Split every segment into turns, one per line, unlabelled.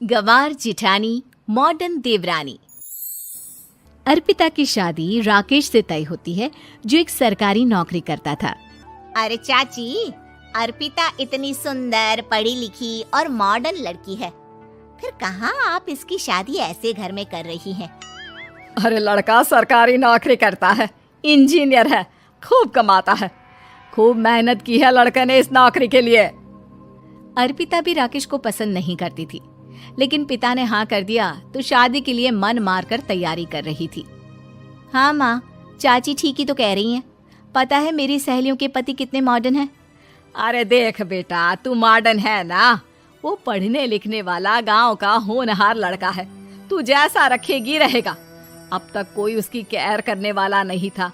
गंवार जिठानी modern देवरानी। अर्पिता की शादी राकेश से तय होती है, जो एक सरकारी नौकरी करता था।
अरे चाची, अर्पिता इतनी सुंदर, पढ़ी लिखी और मॉडर्न लड़की है, फिर कहाँ आप इसकी शादी ऐसे घर में कर रही हैं?
अरे लड़का सरकारी नौकरी करता है, इंजीनियर है, खूब कमाता है, खूब मेहनत की है लड़के ने इस नौकरी के लिए।
अर्पिता भी राकेश को पसंद नहीं करती थी, लेकिन पिता ने हाँ कर दिया तो शादी के लिए मन मारकर तैयारी कर रही थी। हाँ माँ, चाची ठीक ही तो कह रही हैं। पता है मेरी सहेलियों के पति कितने मॉडर्न हैं।
अरे देख बेटा, तू मॉडर्न है ना, वो पढ़ने लिखने वाला गांव का होनहार लड़का है, तू जैसा रखेगी रहेगा। अब तक कोई उसकी केयर करने वाला नहीं था,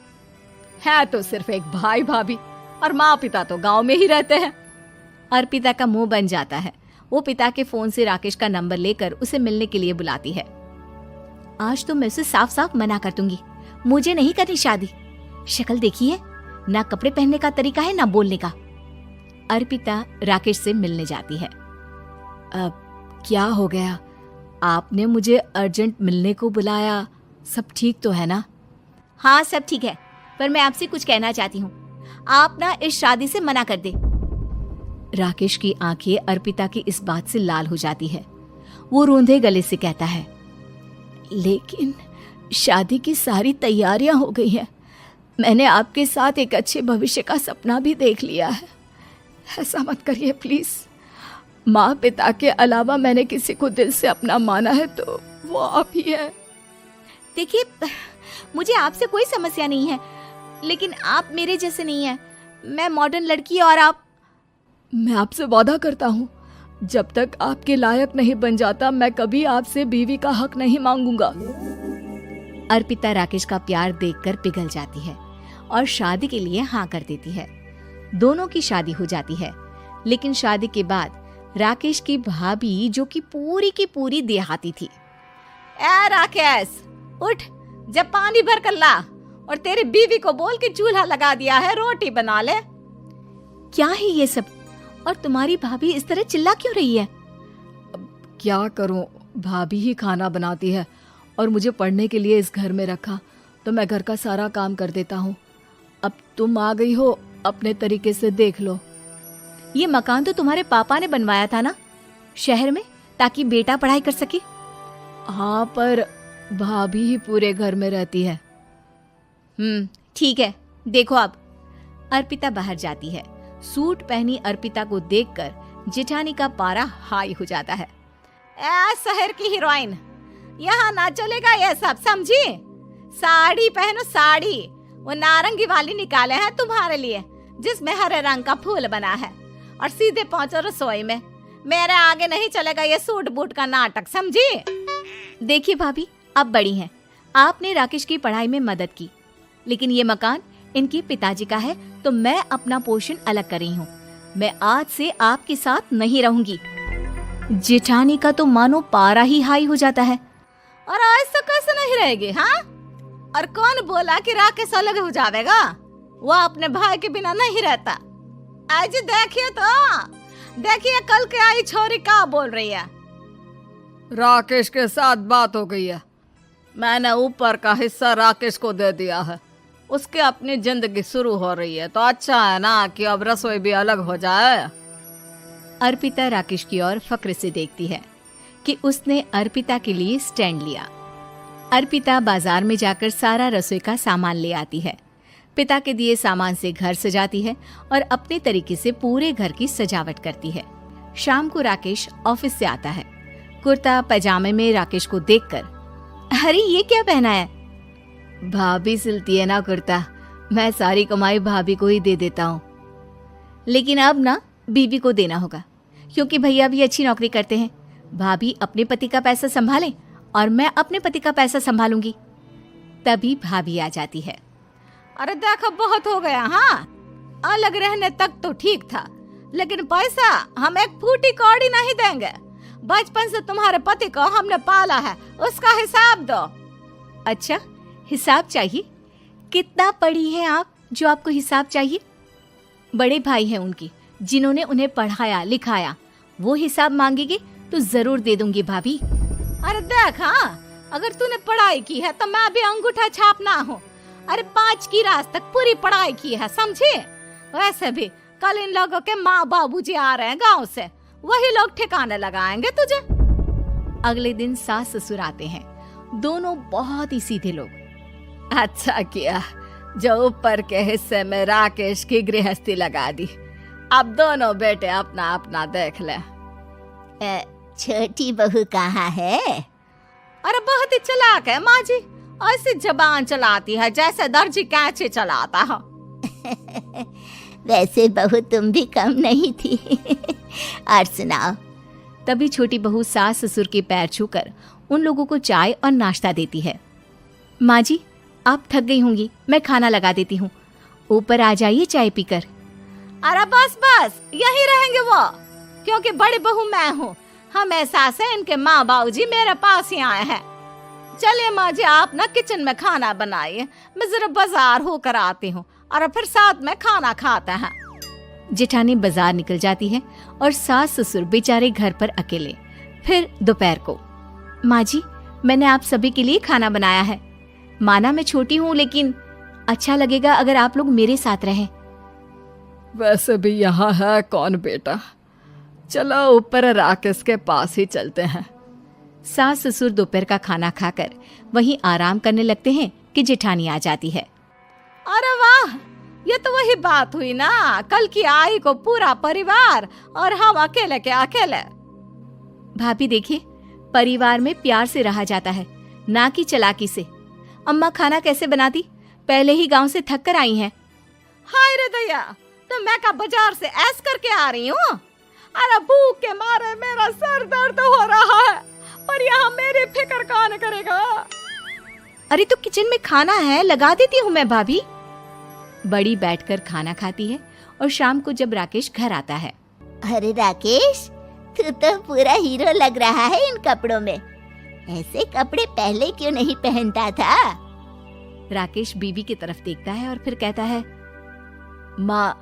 है तो सिर्फ एक भाई भाभी, और माँ पिता तो गांव में ही रहते हैं।
अर्पिता का मुंह बन जाता है। वो पिता के फोन से राकेश का नंबर लेकर उसे मिलने के लिए बुलाती है। आज तो मैं उसे साफ साफ मना कर दूंगी, मुझे नहीं करनी शादी। शक्ल देखिए, ना कपड़े पहनने का तरीका है ना बोलने का। अर्पिता राकेश से मिलने जाती है।
अब क्या हो गया, आपने मुझे अर्जेंट मिलने को बुलाया, सब ठीक तो है ना?
हाँ सब ठीक है, पर मैं आपसे कुछ कहना चाहती हूँ। आप ना इस शादी से मना कर दे। राकेश की आंखें अर्पिता की इस बात से लाल हो जाती है। वो रोंदे गले से कहता है, लेकिन शादी की सारी तैयारियां हो गई हैं। मैंने आपके साथ एक अच्छे भविष्य का सपना भी देख लिया है। ऐसा मत करिए प्लीज। माँ पिता के अलावा मैंने किसी को दिल से अपना माना है तो वो आप ही है। देखिए, मुझे आपसे कोई समस्या नहीं है, लेकिन आप मेरे जैसे नहीं हैं। मैं मॉडर्न लड़की और आप। मैं आपसे वादा करता हूँ, जब तक आपके लायक नहीं बन जाता मैं कभी आपसे बीवी का हक नहीं मांगूंगा। अर्पिता राकेश का प्यार देखकर पिघल जाती है और शादी के लिए हाँ कर देती है। दोनों की शादी हो जाती है, लेकिन शादी के बाद राकेश की भाभी, जो कि पूरी देहाती थी।
ए राकेश, उठ, जब पानी भर कर ला और तेरी बीवी को बोल के चूल्हा लगा दिया है, रोटी बना ले।
क्या है ये सब? और तुम्हारी भाभी इस तरह चिल्ला क्यों रही है?
क्या करूं, भाभी ही खाना बनाती है और मुझे पढ़ने के लिए इस घर में रखा, तो मैं घर का सारा काम कर देता हूँ। अब तुम आ गई हो, अपने तरीके से देख लो।
ये मकान तो तुम्हारे पापा ने बनवाया था ना शहर में, ताकि बेटा पढ़ाई कर सके।
हाँ, पर भाभी ही पूरे घर में रहती है।
ठीक है, देखो अब। अर्पिता बाहर जाती है। सूट पहनी अर्पिता को देखकर जेठानी का पारा हाई हो जाता है।
ए शहर की हीरोइन, यहाँ ना चलेगा ये सब, समझी? साड़ी पहनो, साड़ी। वो नारंगी वाली निकाले हैं तुम्हारे लिए, जिसमें हरे रंग का फूल बना है, और सीधे पहुंचो रसोई में। मेरे आगे नहीं चलेगा ये सूट बूट का नाटक, समझी?
देखिए भाभी, आप बड़ी हैं, आपने राकेश की पढ़ाई में मदद की, लेकिन ये मकान इनके पिताजी का है, तो मैं अपना पोर्शन अलग कर रही हूँ। मैं आज से आपके साथ नहीं रहूंगी। जेठानी का तो मानो पारा ही हाई हो जाता है।
और ऐसा कैसे नहीं रहेगी? हाँ, और कौन बोला कि राकेश अलग हो जाएगा? वो अपने भाई के बिना नहीं रहता। आज देखिए तो, देखिए कल के आई छोरी क्या बोल रही है। राकेश के साथ बात हो गई है, मैंने ऊपर का हिस्सा राकेश को दे दिया है, उसकी अपनी जिंदगी शुरू हो रही है, तो अच्छा है ना कि अब रसोई भी अलग हो जाए।
अर्पिता राकेश की ओर फक्र से देखती है कि उसने अर्पिता के लिए स्टैंड लिया। अर्पिता बाजार में जाकर सारा रसोई का सामान ले आती है। पिता के दिए सामान से घर सजाती है और अपने तरीके से पूरे घर की सजावट करती है। शाम को राकेश ऑफिस से आता है। कुर्ता पैजामे में राकेश को देखकर, अरे ये क्या पहना है?
भाभी सिलती है ना कुर्ता, मैं सारी कमाई भाभी को ही दे देता हूँ।
लेकिन अब ना बीवी को देना होगा, क्योंकि भैया भी अच्छी नौकरी करते हैं। भाभी अपने पति का पैसा संभालें और मैं अपने पति का पैसा संभालूंगी। तभी भाभी आ जाती है।
अरे देखो, बहुत हो गया। हाँ, अलग रहने तक तो ठीक था, लेकिन पैसा हम एक फूटी कौड़ी नहीं देंगे। बचपन से तुम्हारे पति को हमने पाला है, उसका हिसाब दो।
अच्छा, हिसाब चाहिए? कितना पढ़ी है आप जो आपको हिसाब चाहिए? बड़े भाई हैं उनकी, जिन्होंने उन्हें पढ़ाया लिखाया, वो हिसाब मांगेंगे तो जरूर दे दूंगी भाभी।
अरे देख, हाँ, अगर तूने पढ़ाई की है तो मैं भी अंगूठा छापना हूँ। अरे 5 की क्लास तक पूरी पढ़ाई की है, समझे? वैसे भी कल इन लोगों के माँ बाबूजी आ रहे हैं गांव से, वही लोग ठिकाने लगाएंगे तुझे।
अगले दिन सास ससुर आते हैं, दोनों बहुत ही सीधे लोग।
अच्छा किया जो ऊपर के हिस्से में राकेश की गृहस्थी लगा दी। अब दोनों बेटे अपना अपना देख ले।
छोटी बहू कहाँ है?
अरे बहुत ही चालाक है माँ जी, ऐसी जबान चलाती है जैसे दर्जी कैंची चलाता है।
वैसे बहू तुम भी कम नहीं थी। और सुनाओ।
तभी छोटी बहू सास ससुर के पैर छूकर उन लोगों को चाय और नाश्ता देती है। माँ जी, आप थक गई होंगी, मैं खाना लगा देती हूँ, ऊपर आ जाइए चाय पीकर।
अरे बस बस, यही रहेंगे वो, क्योंकि बड़ी बहू मैं हूँ। हम एहसास है इनके माँ बाबूजी मेरे पास ही आए हैं। चलिए माँ जी, आप ना किचन में खाना बनाइए, मैं जरा बाजार होकर आती हूँ और फिर साथ में खाना खाते हैं।
जेठानी बाजार निकल जाती है और सास ससुर बेचारे घर पर अकेले। फिर दोपहर को, माँ जी, मैंने आप सभी के लिए खाना बनाया है। माना मैं छोटी हूँ, लेकिन अच्छा लगेगा अगर आप लोग मेरे साथ रहें।
वैसे भी यहाँ है कौन बेटा, चलो ऊपर राकेश के पास ही चलते हैं।
सास ससुर दोपहर का खाना खाकर वहीं आराम करने लगते हैं कि जेठानी आ जाती है।
अरे वाह, ये तो वही बात हुई ना, कल की आई को पूरा परिवार और हम अकेले के अकेले।
भाभी देखिए, परिवार में प्यार से रहा जाता है, ना कि चालाकी से। अम्मा खाना कैसे बनाती, पहले ही गांव से थक कर आई हैं।
हाय रे दया, तो मैं का बाजार से ऐस करके आ रही हूँ। अरे भूख के मारे मेरा सर दर्द हो रहा है, पर यहाँ मेरी फिक्र कौन करेगा।
अरे तो किचन में खाना है, लगा देती हूँ मैं भाभी। बड़ी बैठकर खाना खाती है और शाम को जब राकेश घर आता है।
अरे राकेश, तू तो पूरा हीरो लग रहा है इन कपड़ों में। ऐसे कपड़े पहले क्यों नहीं पहनता था?
राकेश बीबी की तरफ देखता है और फिर कहता है, माँ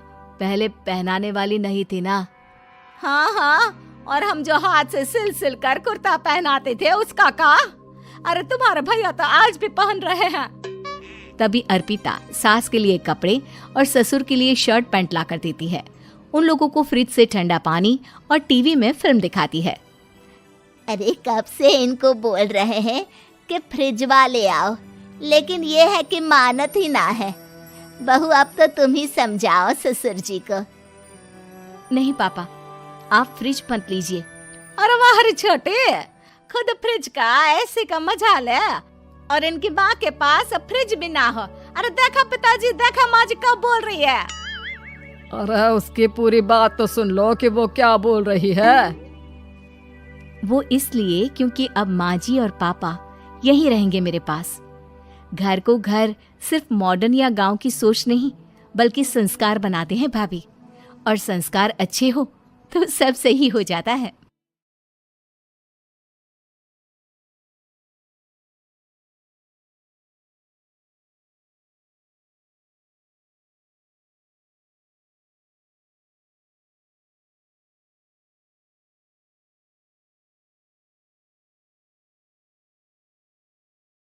पहले पहनाने वाली नहीं थी ना।
हाँ हाँ, और हम जो हाथ से सिल सिल कर कुर्ता पहनाते थे उसका का? अरे तुम्हारे भैया तो आज भी पहन रहे हैं।
तभी अर्पिता सास के लिए कपड़े और ससुर के लिए शर्ट पैंट ला कर देती है। उन लोगों को फ्रिज से ठंडा पानी और टीवी में फिल्म दिखाती है।
अरे कब से इनको बोल रहे हैं कि फ्रिज वाले आओ, लेकिन ये है कि मानत ही ना है। बहू, अब तो तुम ही समझाओ ससुर जी को।
नहीं पापा, आप फ्रिज मत लीजिए।
अरे वाह रे छोटे, खुद फ्रिज का ऐसे का मजा ले, और इनकी माँ के पास फ्रिज भी ना हो। अरे देखा पिताजी, देखा माँ जी कब बोल रही है। अरे उसकी पूरी बात तो सुन लो कि वो क्या बोल रही है।
वो इसलिए क्योंकि अब माँ जी और पापा यहीं रहेंगे मेरे पास। घर को घर सिर्फ मॉडर्न या गांव की सोच नहीं, बल्कि संस्कार बनाते हैं भाभी, और संस्कार अच्छे हो तो सब सही हो जाता है।